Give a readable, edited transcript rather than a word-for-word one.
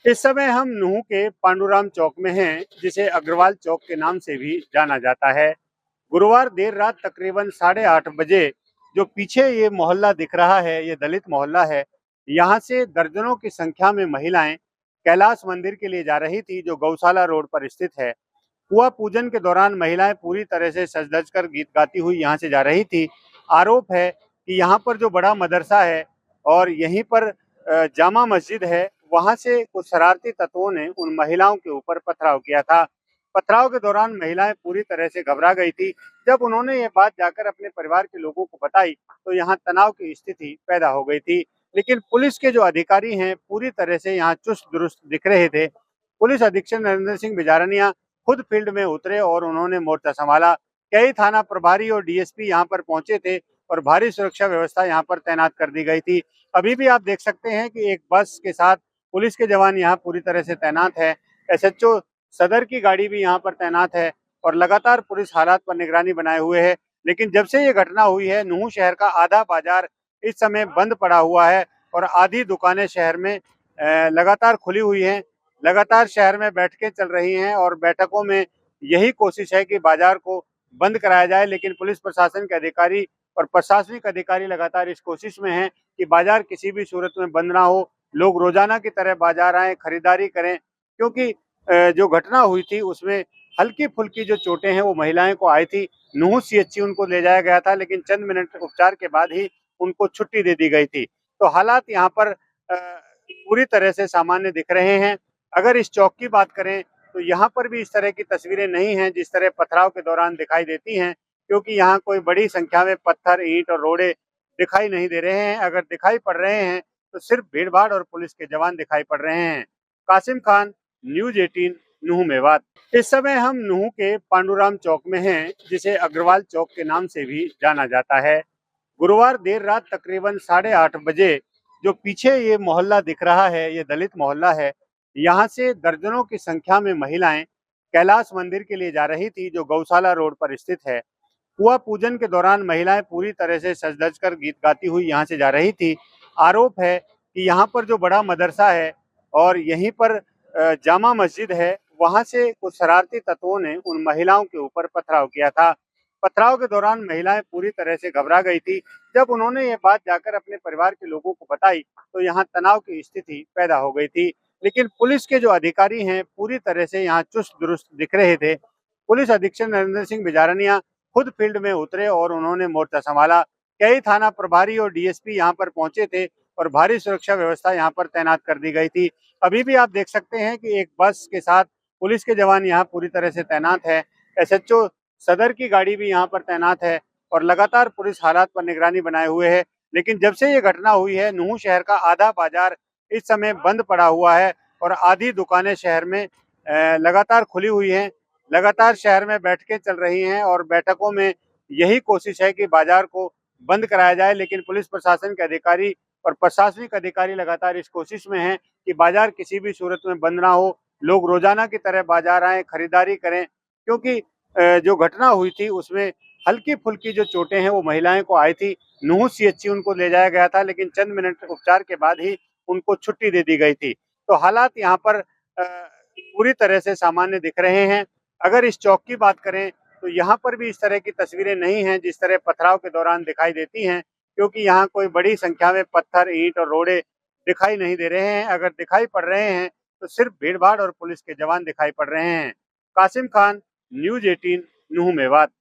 इस समय हम नूह के पांडुराम चौक में हैं, जिसे अग्रवाल चौक के नाम से भी जाना जाता है। गुरुवार देर रात तकरीबन 8:30 बजे जो पीछे ये मोहल्ला दिख रहा है, ये दलित मोहल्ला है। यहाँ से दर्जनों की संख्या में महिलाएं कैलाश मंदिर के लिए जा रही थी, जो गौशाला रोड पर स्थित है। कुआं पूजन के दौरान महिलाएं पूरी तरह से सज धज कर गीत गाती हुई यहाँ से जा रही थी। आरोप है कि यहाँ पर जो बड़ा मदरसा है और यहीं पर जामा मस्जिद है, वहां से कुछ शरारती तत्वों ने उन महिलाओं के ऊपर पथराव किया था। पथराव के दौरान महिलाएं पूरी तरह से घबरा गई थी। जब उन्होंने ये बात जाकर अपने परिवार के लोगों को बताई, तो यहाँ तनाव की स्थिति पैदा हो गई थी। लेकिन पुलिस के जो अधिकारी हैं, पूरी तरह से यहाँ चुस्त दुरुस्त दिख रहे थे। पुलिस अधीक्षक नरेंद्र सिंह बिजारनिया खुद फील्ड में उतरे और उन्होंने मोर्चा संभाला। कई थाना प्रभारी और डीएसपी यहाँ पर पहुंचे थे और भारी सुरक्षा व्यवस्था यहाँ पर तैनात कर दी गई थी। अभी भी आप देख सकते हैं कि एक बस के साथ पुलिस के जवान यहाँ पूरी तरह से तैनात है। एसएचओ सदर की गाड़ी भी यहाँ पर तैनात है और लगातार पुलिस हालात पर निगरानी बनाए हुए है। लेकिन जब से ये घटना हुई है, नूह शहर का आधा बाजार इस समय बंद पड़ा हुआ है और आधी दुकानें शहर में लगातार खुली हुई हैं। लगातार शहर में बैठकें चल रही हैं और बैठकों में यही कोशिश है कि बाजार को बंद कराया जाए। लेकिन पुलिस प्रशासन के अधिकारी और प्रशासनिक अधिकारी लगातार इस कोशिश में हैं कि बाजार किसी भी सूरत में बंद ना हो, लोग रोजाना की तरह बाजार आए, खरीदारी करें। क्योंकि जो घटना हुई थी उसमें हल्की फुल्की जो चोटें हैं वो महिलाएं को आई थी। नूह सीएचसी उनको ले जाया गया था, लेकिन चंद मिनट उपचार के बाद ही उनको छुट्टी दे दी गई थी। तो हालात यहाँ पर पूरी तरह से सामान्य दिख रहे हैं। अगर इस चौक की बात करें तो यहाँ पर भी इस तरह की तस्वीरें नहीं हैं जिस तरह पथराव के दौरान दिखाई देती हैं, क्योंकि यहाँ कोई बड़ी संख्या में पत्थर, ईंट और रोड़े दिखाई नहीं दे रहे हैं। अगर दिखाई पड़ रहे हैं तो सिर्फ भीड़-भाड़ और पुलिस के जवान दिखाई पड़ रहे हैं। कासिम खान, न्यूज़ 18, नूह मेवात। इस समय हम नूह के पांडुराम चौक में हैं, जिसे अग्रवाल चौक के नाम से भी जाना जाता है। गुरुवार देर रात तकरीबन 8:30 बजे जो पीछे ये मोहल्ला दिख रहा है, ये दलित मोहल्ला है। यहाँ से दर्जनों की संख्या में महिलाएं कैलाश मंदिर के लिए जा रही थी, जो गौशाला रोड पर स्थित है। कुआं पूजन के दौरान महिलाएं पूरी तरह से सज धज कर गीत गाती हुई यहाँ से जा रही थी। आरोप है कि यहाँ पर जो बड़ा मदरसा है और यहीं पर जामा मस्जिद है, वहां से कुछ शरारती तत्वों ने उन महिलाओं के ऊपर पथराव किया था। पथराव के दौरान महिलाएं पूरी तरह से घबरा गई थी। जब उन्होंने ये बात जाकर अपने परिवार के लोगों को बताई, तो यहाँ तनाव की स्थिति पैदा हो गई थी। लेकिन पुलिस के जो अधिकारी हैं, पूरी तरह से यहाँ चुस्त दुरुस्त दिख रहे थे। पुलिस अधीक्षक नरेंद्र सिंह बिजारनिया खुद फील्ड में उतरे और उन्होंने मोर्चा संभाला। कई थाना प्रभारी और डीएसपी यहाँ पर पहुंचे थे और भारी सुरक्षा व्यवस्था यहाँ पर तैनात कर दी गई थी। अभी भी आप देख सकते हैं कि एक बस के साथ पुलिस के जवान यहाँ पूरी तरह से तैनात है। एसएचओ सदर की गाड़ी भी यहाँ पर तैनात है और लगातार पुलिस हालात पर निगरानी बनाए हुए है। लेकिन जब से ये घटना हुई है, नूह शहर का आधा बाजार इस समय बंद पड़ा हुआ है और आधी दुकानें शहर में लगातार खुली हुई हैं। लगातार शहर में बैठकें चल रही हैं और बैठकों में यही कोशिश है कि बाजार को बंद कराया जाए। लेकिन पुलिस प्रशासन के अधिकारी और प्रशासनिक अधिकारी लगातार इस कोशिश में हैं कि बाजार किसी भी सूरत में बंद ना हो, लोग रोजाना की तरह बाजार आए, खरीदारी करें। क्योंकि जो घटना हुई थी उसमें हल्की फुल्की जो चोटें हैं वो महिलाएं को आई थी। नूह सीएचसी उनको ले जाया गया था, लेकिन चंद मिनट उपचार के बाद ही उनको छुट्टी दे दी गई थी। तो हालात यहाँ पर पूरी तरह से सामान्य दिख रहे हैं। अगर इस चौक की बात करें तो यहाँ पर भी इस तरह की तस्वीरें नहीं हैं जिस तरह पथराव के दौरान दिखाई देती हैं, क्योंकि यहाँ कोई बड़ी संख्या में पत्थर, ईंट और रोड़े दिखाई नहीं दे रहे हैं। अगर दिखाई पड़ रहे हैं तो सिर्फ भीड़-भाड़ और पुलिस के जवान दिखाई पड़ रहे हैं। कासिम खान, न्यूज़ 18, नूह मेवात।